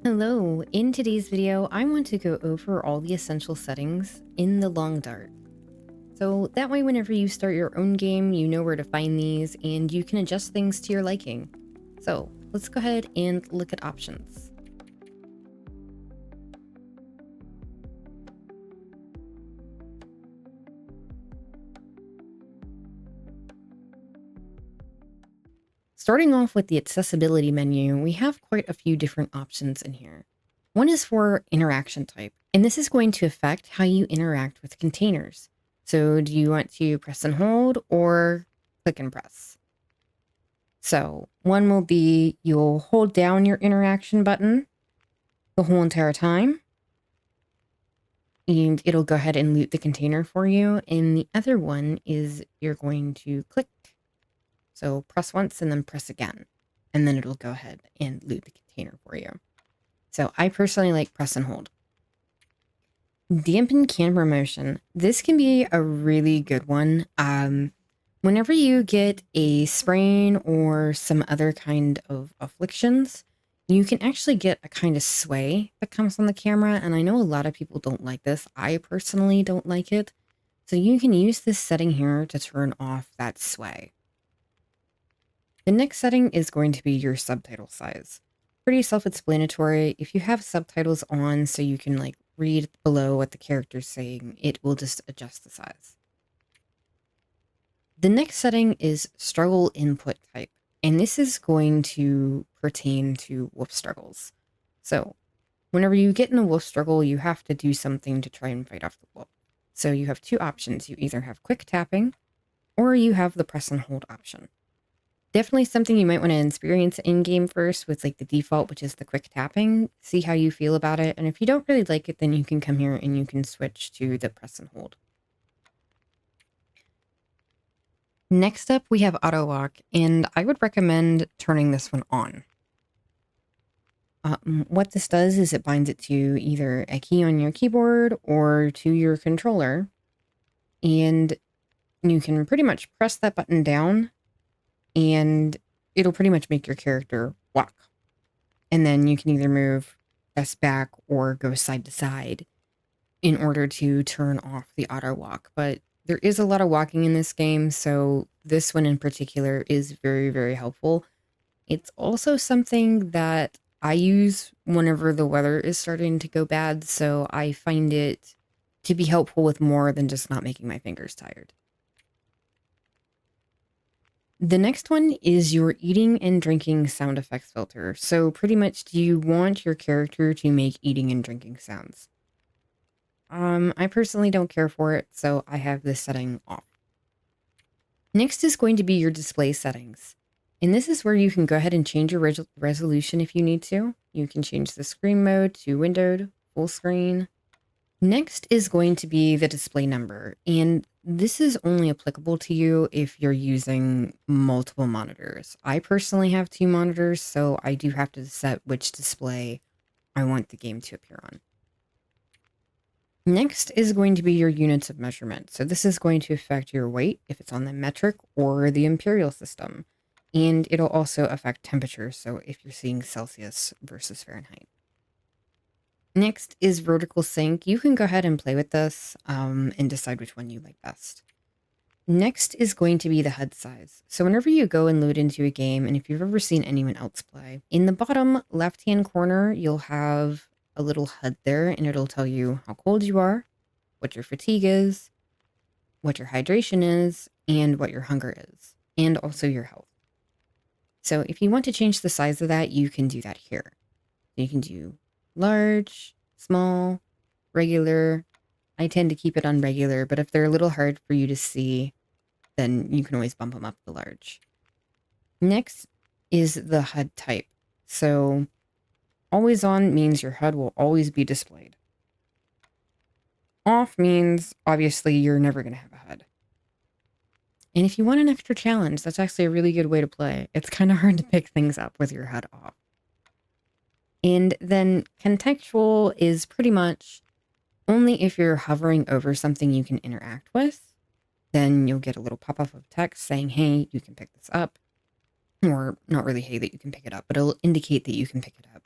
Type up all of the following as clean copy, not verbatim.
Hello, in today's video, I want to go over all the essential settings in the long dart. So that way, whenever you start your own game, you know where to find these and you can adjust things to your liking. So let's go ahead and look at options. Starting off with the accessibility menu, we have quite a few different options in here. One is for interaction type, and this is going to affect how you interact with containers. So do you want to press and hold or click and press? So one will be you'll hold down your interaction button the whole entire time, and it'll go ahead and loot the container for you. And the other one is you're going to click. So press once and then press again, and then it'll go ahead and loot the container for you. So I personally like press and hold. Dampen camera motion. This can be a really good one. Whenever you get a sprain or some other kind of afflictions, you can actually get a kind of sway that comes on the camera. And I know a lot of people don't like this. I personally don't like it. So you can use this setting here to turn off that sway. The next setting is going to be your subtitle size. Pretty self-explanatory. If you have subtitles on so you can read below what the character's saying, it will just adjust the size. The next setting is struggle input type, and this is going to pertain to wolf struggles. So whenever you get in a wolf struggle, you have to do something to try and fight off the wolf. So you have two options. You either have quick tapping or you have the press and hold option. Definitely something you might want to experience in-game first with the default, which is the quick tapping. See how you feel about it. And if you don't really like it, then you can come here and you can switch to the press and hold. Next up, we have auto walk, and I would recommend turning this one on. What this does is it binds it to either a key on your keyboard or to your controller. And you can pretty much press that button down and it'll pretty much make your character walk. And then you can either move, press back, or go side to side in order to turn off the auto walk. But there is a lot of walking in this game, so this one in particular is very, very helpful. It's also something that I use whenever the weather is starting to go bad, so I find it to be helpful with more than just not making my fingers tired. The next one is your eating and drinking sound effects filter. So pretty much, do you want your character to make eating and drinking sounds? I personally don't care for it, so I have this setting off. Next is going to be your display settings. And this is where you can go ahead and change your resolution if you need to. You can change the screen mode to windowed, full screen. Next is going to be the display number, and this is only applicable to you if you're using multiple monitors. I personally have two monitors, so I do have to set which display I want the game to appear on. Next is going to be your units of measurement. So this is going to affect your weight if it's on the metric or the imperial system, and it'll also affect temperature, so if you're seeing Celsius versus Fahrenheit. Next is vertical sync. You can go ahead and play with this and decide which one you like best. Next is going to be the HUD size. So whenever you go and load into a game, and if you've ever seen anyone else play, in the bottom left-hand corner, you'll have a little HUD there, and it'll tell you how cold you are, what your fatigue is, what your hydration is, and what your hunger is, and also your health. So if you want to change the size of that, you can do that here. You can do large, small, regular. I tend to keep it on regular, but if they're a little hard for you to see, then you can always bump them up to large. Next is the HUD type. So always on means your HUD will always be displayed. Off means obviously you're never going to have a HUD. And if you want an extra challenge, that's actually a really good way to play. It's kind of hard to pick things up with your HUD off. And then contextual is pretty much only if you're hovering over something you can interact with, then you'll get a little pop-up of text saying, hey, you can pick this up. Or not really, hey, that you can pick it up, but it'll indicate that you can pick it up.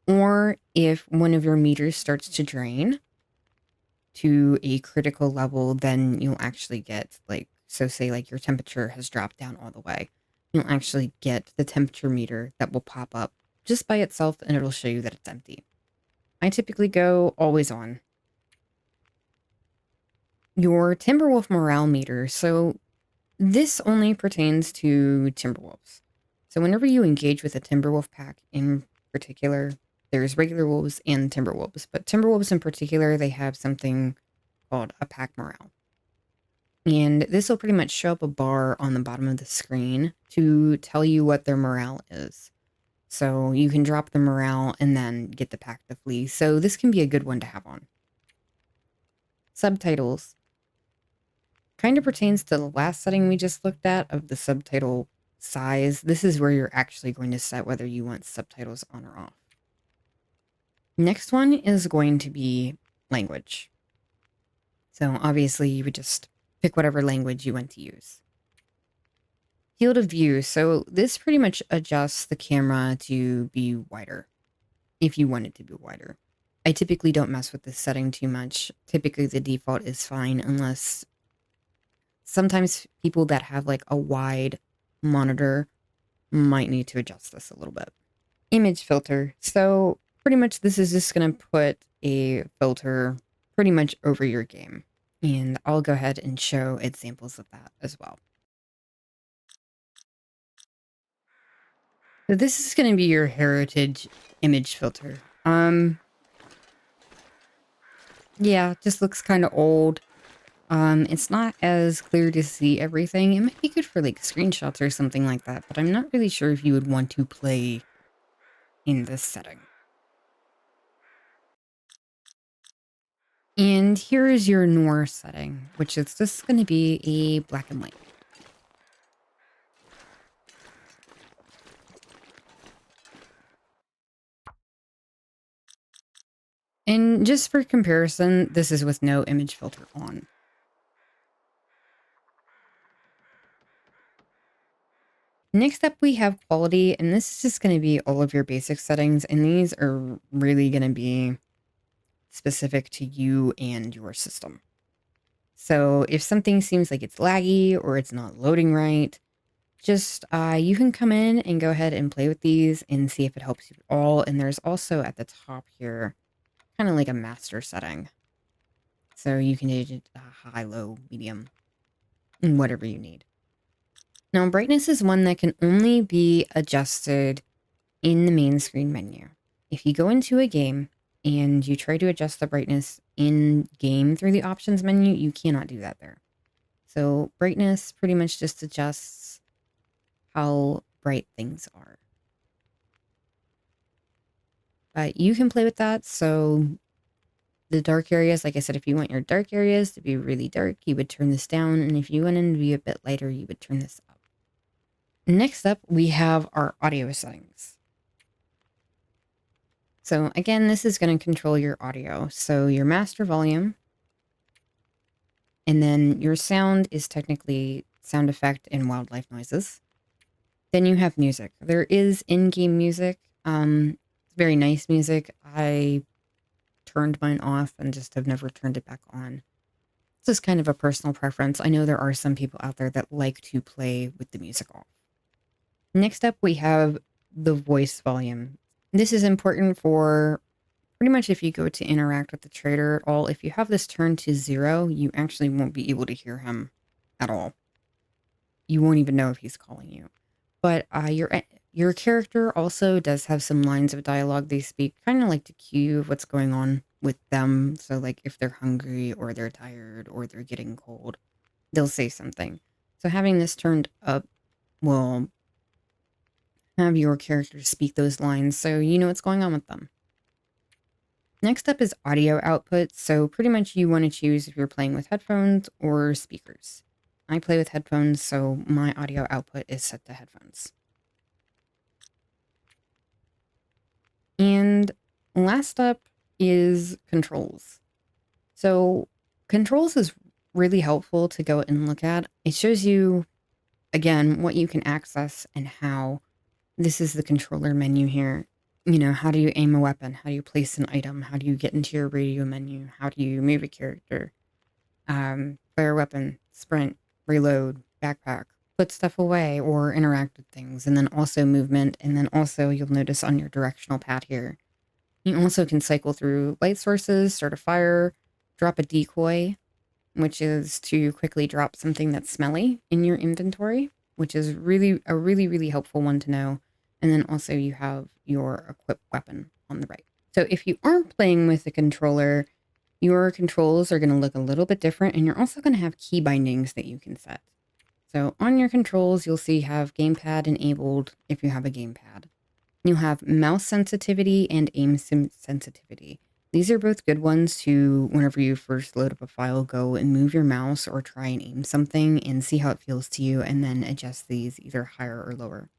Or if one of your meters starts to drain to a critical level, then you'll actually get like, so say like your temperature has dropped down all the way. You'll actually get the temperature meter that will pop up just by itself and it'll show you that it's empty. I typically go always on. Your Timberwolf morale meter. So this only pertains to Timberwolves. So whenever you engage with a Timberwolf pack in particular, there's regular wolves and Timberwolves, but Timberwolves in particular, they have something called a pack morale. And this will pretty much show up a bar on the bottom of the screen to tell you what their morale is. So you can drop the morale and then get the pack to flee. So this can be a good one to have on. Subtitles. Kind of pertains to the last setting we just looked at of the subtitle size. This is where you're actually going to set whether you want subtitles on or off. Next one is going to be language. So obviously you would just pick whatever language you want to use. Field of view. So this pretty much adjusts the camera to be wider if you want it to be wider. I typically don't mess with this setting too much. Typically the default is fine unless sometimes people that have like a wide monitor might need to adjust this a little bit. Image filter. So pretty much this is just going to put a filter pretty much over your game. And I'll go ahead and show examples of that as well. So this is going to be your heritage image filter. Yeah, just looks kind of old. It's not as clear to see everything. It might be good for like screenshots or something like that, but I'm not really sure if you would want to play in this setting. And here is your noir setting, which is just going to be a black and white. And just for comparison, this is with no image filter on. Next up, we have quality, and this is just going to be all of your basic settings, and these are really going to be specific to you and your system. So if something seems like it's laggy or it's not loading right, just you can come in and go ahead and play with these and see if it helps you at all. And there's also at the top here, kind of like a master setting. So you can change it high, low, medium, and whatever you need. Now, brightness is one that can only be adjusted in the main screen menu. If you go into a game and you try to adjust the brightness in game through the options menu, you cannot do that there. So brightness pretty much just adjusts how bright things are. But you can play with that. So the dark areas, like I said, if you want your dark areas to be really dark, you would turn this down. And if you want them to be a bit lighter, you would turn this up. Next up, we have our audio settings. So again, this is going to control your audio. So your master volume, and then your sound is technically sound effect and wildlife noises. Then you have music. There is in-game music. Very nice music. I turned mine off and just have never turned it back on. It's just kind of a personal preference. I know there are some people out there that like to play with the music off. Next up, we have the voice volume. This is important for pretty much if you go to interact with the trader at all. If you have this turned to 0, you actually won't be able to hear him at all. You won't even know if he's calling you. But your character also does have some lines of dialogue they speak, kind of like to cue what's going on with them. So like if they're hungry or they're tired or they're getting cold, they'll say something. So having this turned up will have your character speak those lines so you know what's going on with them. Next up is audio output. So pretty much you want to choose if you're playing with headphones or speakers. I play with headphones, so my audio output is set to headphones. And last up is controls. So controls is really helpful to go and look at. It shows you, again, what you can access and how. This is the controller menu here. You know, how do you aim a weapon? How do you place an item? How do you get into your radio menu? How do you move a character? Fire a weapon, sprint, reload, backpack, put stuff away, or interact with things. And then also movement. And then also you'll notice on your directional pad here, you also can cycle through light sources, start a fire, drop a decoy, which is to quickly drop something that's smelly in your inventory, which is really helpful one to know. And then also you have your equipped weapon on the right. So if you aren't playing with the controller, your controls are going to look a little bit different, and you're also going to have key bindings that you can set. So on your controls, you'll see have gamepad enabled if you have a gamepad. You'll have mouse sensitivity and aim sensitivity. These are both good ones to, whenever you first load up a file, go and move your mouse or try and aim something and see how it feels to you, and then adjust these either higher or lower.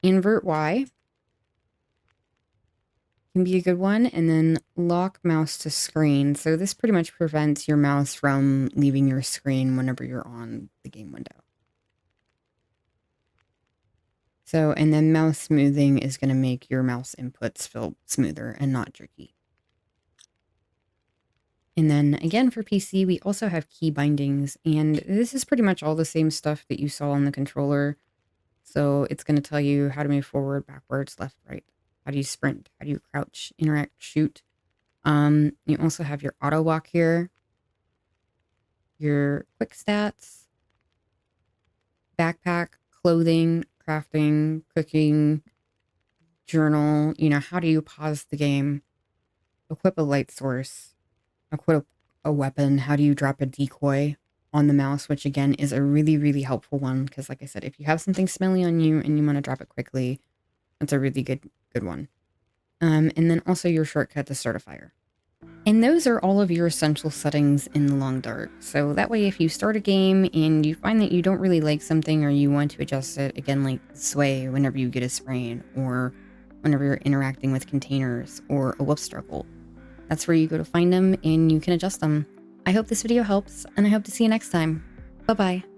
Invert Y can be a good one, and then lock mouse to screen. So this pretty much prevents your mouse from leaving your screen whenever you're on the game window. So, and then mouse smoothing is going to make your mouse inputs feel smoother and not jerky. And then again for PC, we also have key bindings, and this is pretty much all the same stuff that you saw on the controller. So it's going to tell you how to move forward, backwards, left, right. How do you sprint? How do you crouch, interact, shoot? You also have your auto walk here, your quick stats, backpack, clothing, crafting, cooking, journal. You know, how do you pause the game? Equip a light source, equip a weapon. How do you drop a decoy on the mouse, which again is a really helpful one, because like I said, if you have something smelly on you and you want to drop it quickly, that's a really good one. And then also your shortcut to start a fire. And those are all of your essential settings in the Long Dark. So that way, if you start a game and you find that you don't really like something, or you want to adjust it, again, like sway whenever you get a sprain, or whenever you're interacting with containers, or a wolf struggle, that's where you go to find them and you can adjust them. I hope this video helps, and I hope to see you next time. Bye-bye.